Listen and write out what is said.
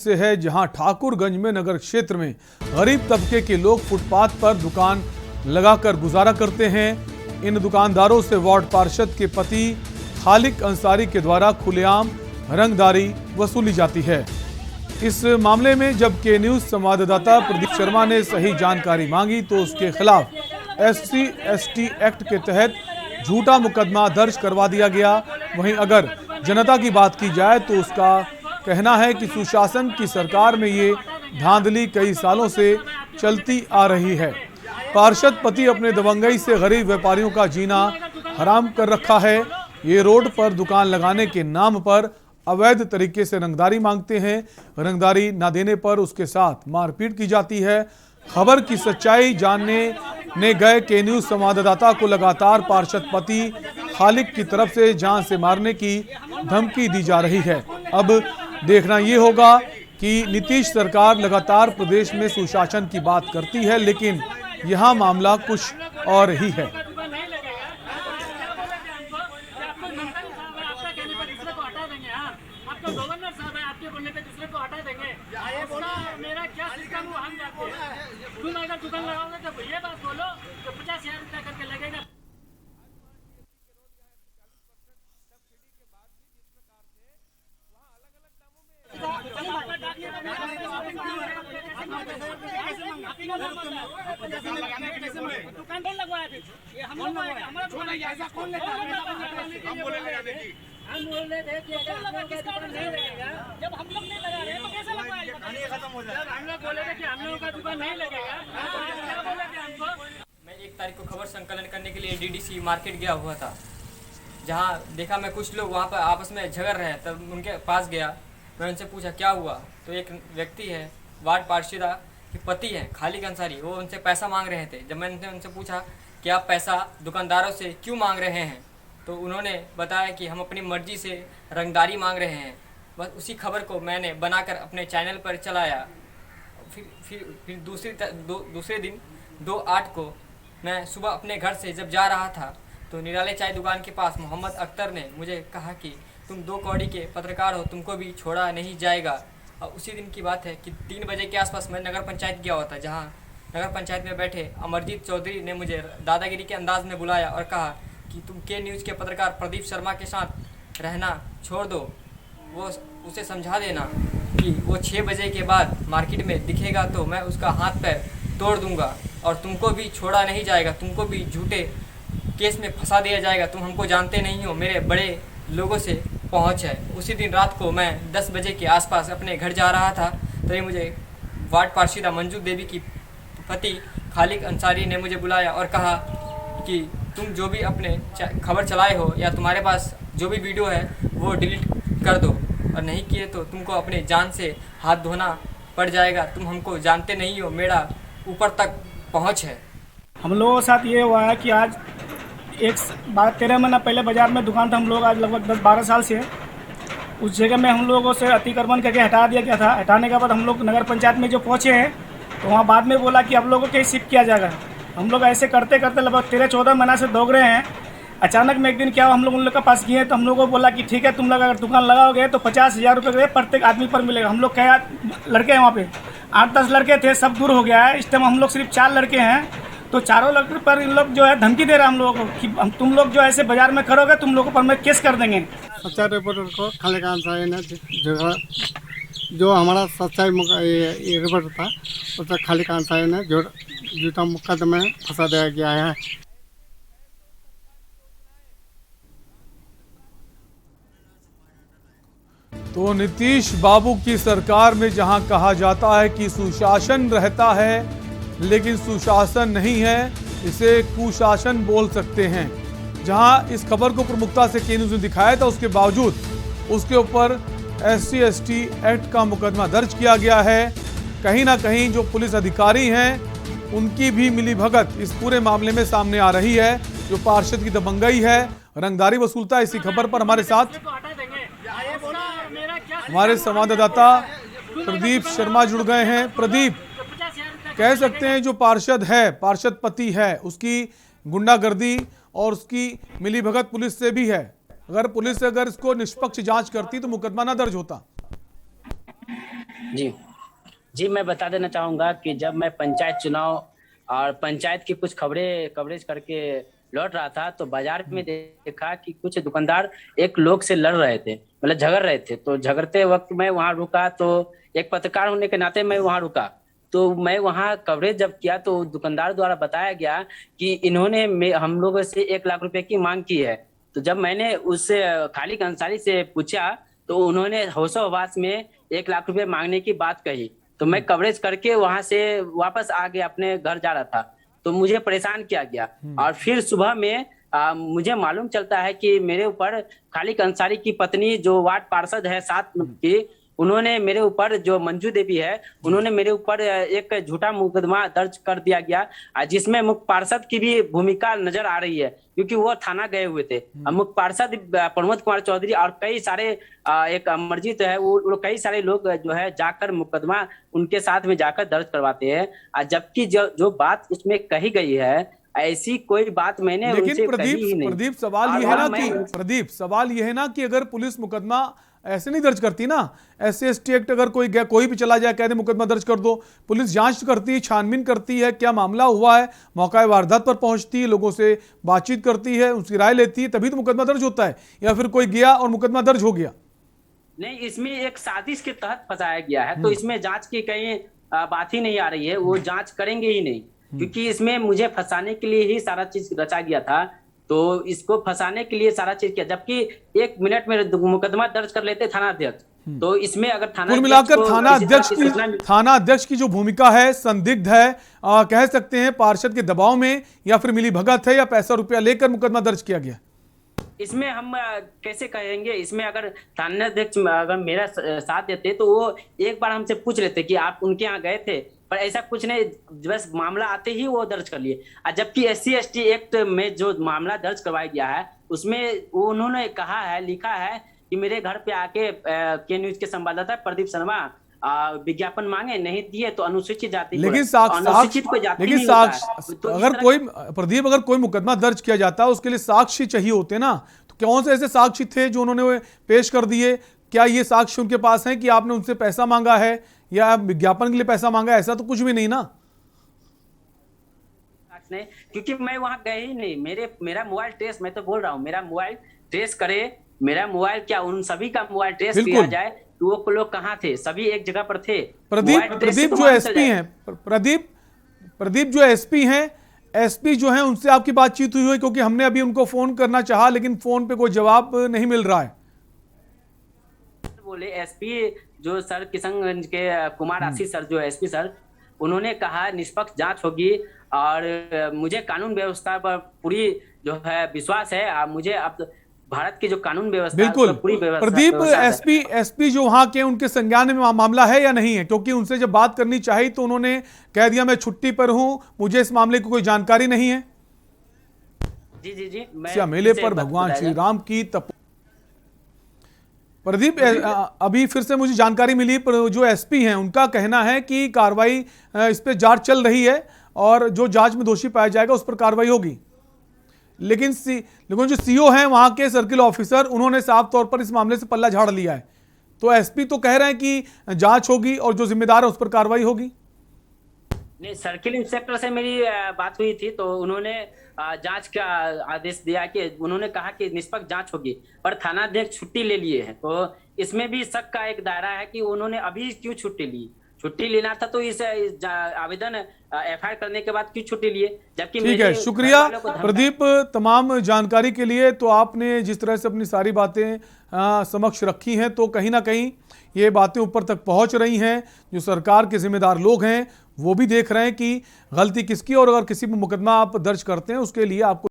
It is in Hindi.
से है, जहां ठाकुरगंज में नगर क्षेत्र में गरीब तबके के लोग फुटपाथ पर दुकान लगाकर गुजारा करते हैं। इन दुकानदारों से वार्ड पार्षद के पति खालिक अंसारी के द्वारा खुलेआम रंगदारी वसूली जाती है। इस मामले में जब के न्यूज संवाददाता प्रदीप शर्मा ने सही जानकारी मांगी तो उसके खिलाफ SC/ST एक्ट के तहत झूठा मुकदमा दर्ज करवा दिया गया। वहीं अगर जनता की बात की जाए तो उसका कहना है कि सुशासन की सरकार में ये धांधली कई सालों से चलती आ रही है। पार्षद पति अपने दबंगई से गरीब व्यापारियों का जीना हराम कर रखा है। ये रोड पर दुकान लगाने के नाम पर अवैध तरीके से रंगदारी मांगते हैं। रंगदारी ना देने पर उसके साथ मारपीट की जाती है। खबर की सच्चाई जानने गए के न्यूज संवाददाता को लगातार पार्षद पति खालिक की तरफ से जान से मारने की धमकी दी जा रही है। अब देखना ये होगा कि नीतीश सरकार लगातार प्रदेश में सुशासन की बात करती है, लेकिन यहाँ मामला कुछ और ही है। तुम अगर दुकान लगाओगे तो ये बात बोलो कि 50,000 रुपया करके लगेगा। दुकान कौन लगवाया? ये हम लोग हमारा दुकान है, ऐसा कौन लेता है? हम बोले थे कि अगर हम लोग का दुकान नहीं लगेगा, जब हम लोग नहीं लगा रहे तो कैसे लगवाएगा? कहानी खत्म हो जाए। हम लोग बोले थे कि हम लोगों का दुकान नहीं लगेगा, क्या बोले थे हमको? मैं 1 तारीख को खबर संकलन करने के लिए DDC मार्केट गया हुआ था, जहाँ देखा मैं कुछ लोग वहाँ पर आपस में झगड़ रहे हैं। तब उनके पास गया, मैं उनसे पूछा क्या हुआ, तो एक व्यक्ति है वार्ड पार्षद के पति हैं खालिक अंसारी, वो उनसे पैसा मांग रहे थे। जब मैंने उनसे पूछा कि आप पैसा दुकानदारों से क्यों मांग रहे हैं, तो उन्होंने बताया कि हम अपनी मर्जी से रंगदारी मांग रहे हैं। बस उसी खबर को मैंने बनाकर अपने चैनल पर चलाया। फिर दूसरे दिन 2/8 को मैं सुबह अपने घर से जब जा रहा था तो निराले चाय दुकान के पास मोहम्मद अख्तर ने मुझे कहा कि तुम 2 कौड़ी के पत्रकार हो, तुमको भी छोड़ा नहीं जाएगा। और उसी दिन की बात है कि 3 बजे के आसपास मैं नगर पंचायत गया हुआ था, जहाँ नगर पंचायत में बैठे अमरजीत चौधरी ने मुझे दादागिरी के अंदाज में बुलाया और कहा कि तुम के न्यूज़ के पत्रकार प्रदीप शर्मा के साथ रहना छोड़ दो। वो उसे समझा देना कि वो 6 बजे के बाद मार्केट में दिखेगा तो मैं उसका हाथ पैर तोड़ दूंगा और तुमको भी छोड़ा नहीं जाएगा, तुमको भी झूठे केस में फंसा दिया जाएगा। तुम हमको जानते नहीं हो, मेरे बड़े लोगों से पहुंच है। उसी दिन रात को मैं 10 बजे के आसपास अपने घर जा रहा था, तभी मुझे वार्ड पार्षदा मंजू देवी की पति खालिक अंसारी ने मुझे बुलाया और कहा कि तुम जो भी अपने खबर चलाए हो या तुम्हारे पास जो भी वीडियो है वो डिलीट कर दो, और नहीं किए तो तुमको अपने जान से हाथ धोना पड़ जाएगा। तुम हमको जानते नहीं हो, मेरा ऊपर तक पहुँच है। हम लोगों के साथ ये हुआ है कि आज 13 महीना पहले बाज़ार में दुकान था हम लोग, आज लगभग 10-12 साल से उस जगह में हम लोगों से अतिक्रमण करके हटा दिया गया था। हटाने के बाद हम लोग नगर पंचायत में जो पहुँचे हैं तो वहाँ बाद में बोला कि आप लोगों को शिफ्ट किया जाएगा। हम लोग ऐसे करते करते लगभग 13-14 महीना से दौड़ रहे हैं। अचानक में एक दिन क्या हम लोग उन लोग के पास गए तो हम लोगों को बोला कि ठीक है, तुम लोग अगर दुकान लगाओगे तो 50,000 रुपये प्रत्येक आदमी पर मिलेगा। हम लोग क्या लड़के हैं वहाँ पे 8-10 लड़के थे, सब दूर हो गया है। इस टाइम हम लोग सिर्फ 4 लड़के हैं, तो चारों लड़के पर इन लोग जो है धमकी दे रहा है हम लोगों को कि हम तुम लोग जो ऐसे बाजार में करोगे तुम लोगों पर मैं केस कर देंगे। सच्चा रिपोर्टर को खालिक अंसारी ने जो हमारा सच्चाई रिपोर्टर था उससे खालिक अंसारी ने झूठा मुकदमे में फंसा दिया गया है। तो नीतीश बाबू की सरकार में जहां कहा जाता है कि सुशासन रहता है, लेकिन सुशासन नहीं है, इसे कुशासन बोल सकते हैं। जहां इस खबर को प्रमुखता से के न्यूज़ ने दिखाया था, उसके बावजूद उसके ऊपर SC/ST एक्ट का मुकदमा दर्ज किया गया है। कहीं ना कहीं जो पुलिस अधिकारी हैं उनकी भी मिलीभगत इस पूरे मामले में सामने आ रही है। जो पार्षद की दबंगई है, रंगदारी वसूलता है। इसी खबर पर हमारे साथ हमारे संवाददाता प्रदीप शर्मा जुड़ गए हैं। प्रदीप, कह सकते हैं जो पार्षद है, पार्षद पति है, उसकी गुंडागर्दी और उसकी मिलीभगत पुलिस से भी है। अगर पुलिस अगर इसको निष्पक्ष जांच करती तो मुकदमा ना दर्ज होता। जी जी, मैं बता देना चाहूँगा कि जब मैं पंचायत चुनाव और पंचायत की कुछ खबरें कवरेज करके लौट रहा था, तो बाजार में देखा कि कुछ दुकानदार एक लोग से लड़ रहे थे, मतलब झगड़ रहे थे। तो झगड़ते वक्त मैं वहां रुका, तो एक पत्रकार होने के नाते मैं वहां रुका। तो मैं वहां कवरेज जब किया तो दुकानदार द्वारा बताया गया कि इन्होंने हम लोगों से 1 लाख रुपए की मांग की है। तो जब मैंने उससे खालिक अंसारी से पूछा, तो उन्होंने होशो हवास में 1 लाख रुपए मांगने की बात कही। तो मैं कवरेज करके वहां से वापस आ गया, अपने घर जा रहा था। तो मुझे परेशान किया गया। और फिर सुबह में मुझे मालूम चलता है कि मेरे ऊपर खालिक अंसारी की पत्नी, जो वार्ड पार्षद है 7 की, उन्होंने मेरे ऊपर, जो मंजू देवी है, उन्होंने मेरे ऊपर एक झूठा मुकदमा दर्ज कर दिया गया, जिसमें मुख्य पार्षद की भी भूमिका नजर आ रही है, क्योंकि वो थाना गए हुए थे। मुख्य पार्षद प्रमोद कुमार चौधरी और कई सारे एक अमरजीत है, वो कई सारे लोग जो है जाकर मुकदमा उनके साथ में जाकर दर्ज करवाते हैं। जबकि जो बात उसमें कही गई है, ऐसी कोई बात मैंने उनसे लेकिन कही ही नहीं। प्रदीप सवाल ये है ना कि अगर पुलिस मुकदमा ऐसे नहीं दर्ज करती ना, SC/ST एक्ट अगर कोई भी चला जाए, कह दे मुकदमा दर्ज कर दो, पुलिस जांच करती है, छानबीन करती है, क्या मामला हुआ है, मौका वारदात पर पहुंचती है, लोगों से बातचीत करती है, उनकी राय लेती है, तभी तो मुकदमा दर्ज होता है। या फिर कोई गया और मुकदमा दर्ज हो गया? नहीं, इसमें एक साजिश के तहत फंसाया गया है। तो इसमें जांच की कहीं बात ही नहीं आ रही है, वो जांच करेंगे ही नहीं, क्योंकि इसमें मुझे फंसाने के लिए ही सारा चीज रचा गया था। तो इसको फंसाने के लिए सारा चीज किया, जबकि 1 मिनट में मुकदमा दर्ज कर लेते थाना अध्यक्ष। तो इसमें अगर थाना कुल मिलाकर थाना अध्यक्ष की जो भूमिका है संदिग्ध है, कह सकते हैं पार्षद के दबाव में, या फिर मिली भगत है, या पैसा रुपया लेकर मुकदमा दर्ज किया गया? इसमें हम कैसे कहेंगे? इसमें अगर थाना अध्यक्ष अगर मेरा साथ देते तो वो एक बार हमसे पूछ लेते कि आप उनके यहाँ गए थे, पर ऐसा कुछ नहीं, बस मामला आते ही वो दर्ज कर लिए। जबकि SC/ST एक्ट में जो मामला दर्ज करवाया गया है, उसमें उन्होंने कहा है, लिखा है कि मेरे घर पे आके के न्यूज के संवाददाता प्रदीप शर्मा विज्ञापन मांगे, नहीं दिए तो अनुसूचित जाति, लेकिन अगर कोई मुकदमा दर्ज किया जाता है, उसके लिए साक्ष्य चाहिए होते ना, तो कौन से ऐसे साक्ष्य थे जो उन्होंने पेश कर दिए? क्या ये साक्ष्य उनके पास है कि आपने उनसे पैसा मांगा है या विज्ञापन के लिए पैसा मांगा है? ऐसा तो कुछ भी नहीं ना। नहीं, क्योंकि मैं वहां गए ही नहीं। मेरा मोबाइल ट्रेस, मैं तो बोल रहा हूँ, मेरा मोबाइल ट्रेस करे, मेरा मोबाइल क्या उन सभी का मोबाइल ट्रेस किया जाए, तो वो लोग कहाँ थे? सभी एक जगह पर थे। प्रदीप जो एसपी हैं, प्रदीप जो एसपी हैं, एसपी जो हैं, उनसे आपकी बातचीत हुई है? क्योंकि हमने अभी उनको फोन करना चाहा, लेकिन फोन पे कोई जवाब नहीं मिल रहा है। बोले एसपी जो सर किशनगंज के कुमार आशीष सर, जो एसपी सर, उन्होंने कहा निष्पक्ष जांच होगी, और मुझे कानून व्यवस्था पर पूरी जो है विश्वास है। मुझे अब भारत की जो कानून व्यवस्था, बिल्कुल पूरी व्यवस्था, प्रदीप एसपी जो वहां के, उनके संज्ञान में मामला है या नहीं है? क्योंकि उनसे जब बात करनी चाहिए तो उन्होंने कह दिया मैं छुट्टी पर हूं, मुझे इस मामले की कोई जानकारी नहीं है। जी मेले पर भगवान श्री राम की प्रदीप, अभी फिर से मुझे जानकारी मिली, पर जो एसपी हैं उनका कहना है कि कार्रवाई इस पे जांच चल रही है, और जो जांच में दोषी पाया जाएगा उस पर कार्रवाई होगी। लेकिन जो सीओ हैं वहां के सर्किल ऑफिसर, उन्होंने साफ तौर पर इस मामले से पल्ला झाड़ लिया है। तो एसपी तो कह रहे हैं कि जांच होगी और जो जिम्मेदार है उस पर कार्रवाई होगी। नहीं, सर्किल इंस्पेक्टर से मेरी बात हुई थी, तो उन्होंने जांच का आदेश दिया कि उन्होंने कहा कि निष्पक्ष जांच होगी, पर थाना अध्यक्ष छुट्टी ले लिए हैं। तो इसमें भी शक का एक दायरा है कि उन्होंने अभी क्यों छुट्टी ली। छुट्टी लेना था तो इस आवेदन FIR करने के बाद क्यों छुट्टी लिए? जबकि ठीक है, शुक्रिया प्रदीप तमाम जानकारी के लिए। तो आपने जिस तरह से अपनी सारी बातें समक्ष रखी हैं, तो कहीं ना कहीं ये बातें ऊपर तक पहुंच रही हैं। जो सरकार के जिम्मेदार लोग हैं वो भी देख रहे हैं कि गलती किसकी, और अगर किसी पर मुकदमा आप दर्ज करते हैं उसके लिए आपको